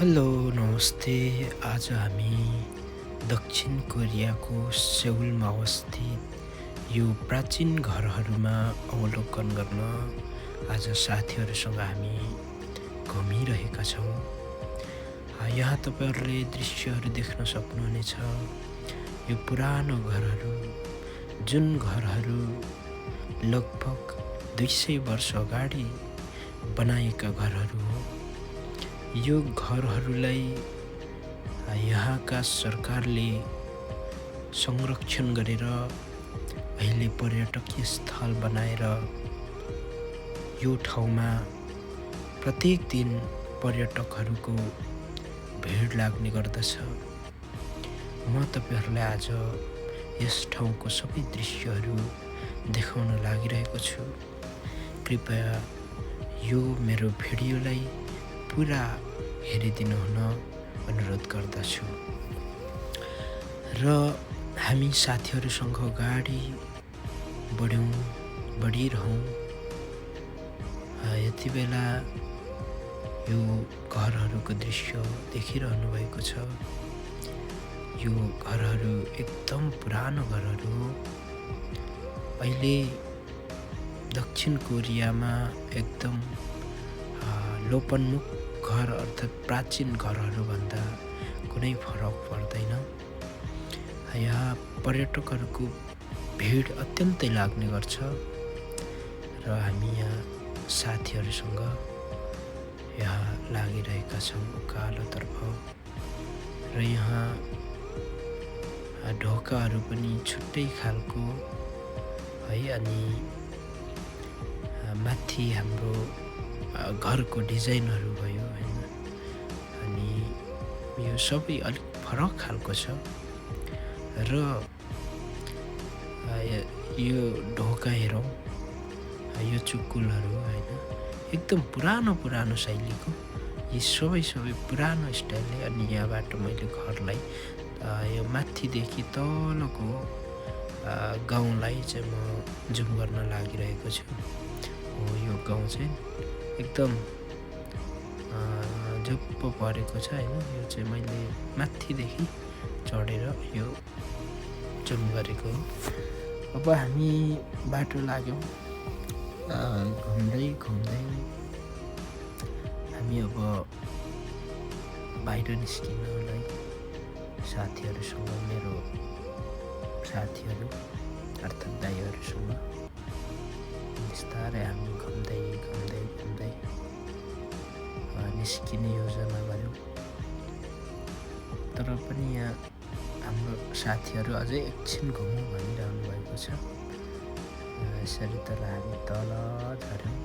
Hello नमस्ते। आज हामी दक्षिण कोरियाको सेउलमा अवस्थित यो प्राचीन घरहरूमा अवलोकन गर्न आज साथीहरूसँग हामी घुमिरहेका छौँ। यहाँ तपाईँहरूले दृश्यहरू देख्न सक्नुहुनेछ। यो पुरानो घरहरू, जुन घरहरू लगभग 200 वर्ष अगाडि बनाएका घरहरू हो। यो घरहरूलाई यहाँका सरकारले संरक्षण गरेर अहिले पर्यटकीय स्थल बनाएर यो ठाउँमा प्रत्येक दिन पर्यटकहरूको भिड लाग्ने गर्दछ। म तपाईहरूलाई आज यस ठाउँको सबै दृश्यहरू देखाउन लागिरहेको छु। कृपया यो मेरो भिडियोलाई पुरा हेरिदिनु हुन अनुरोध गर्दछु र हामी साथीहरूसँग अगाडि बढिरहौँ। यति बेला यो घरहरूको दृश्य देखिरहनु भएको छ। यो घरहरू एकदम पुरानो घरहरू हो। अहिले दक्षिण कोरियामा एकदम लोपन्मुख घर अर्थात् प्राचीन घरहरूभन्दा कुनै फरक पर्दैन। यहाँ पर्यटकहरूको भिड अत्यन्तै लाग्ने गर्छ र हामी यहाँ साथीहरूसँग यहाँ लागिरहेका छौँ उकालोतर्फ। र यहाँ ढोकाहरू पनि छुट्टै खालको है। अनि माथि हाम्रो घरको डिजाइनहरू भयो हैन। अनि यो सबै अलिक फरक खालको छ र यो ढोका हेरौँ, यो चुकुलहरू हैन, एकदम पुरानो शैलीको। यी सबै पुरानो स्टाइलले। अनि यहाँबाट मैले घरलाई यो माथिदेखि तलको गाउँलाई चाहिँ म जुम गर्न लागिरहेको छु। हो यो गाउँ चाहिँ एकदम झुप्प परेको छ हैन। यो चाहिँ मैले माथिदेखि चढेर यो जुम गरेको हो। अब हामी बाटो लाग्यौँ घुम्दै हामी अब बाहिर निस्किनलाई साथीहरूसँग, मेरो साथीहरू अर्थात् दाइहरूसँग बिस्तारै हामी घुम्दै निस्किने योजना गऱ्यौँ। तर पनि यहाँ हाम्रो साथीहरू अझै एकछिन घुमौँ भनिरहनु भएको छ। यसरी तल हामी तल झऱ्यौँ।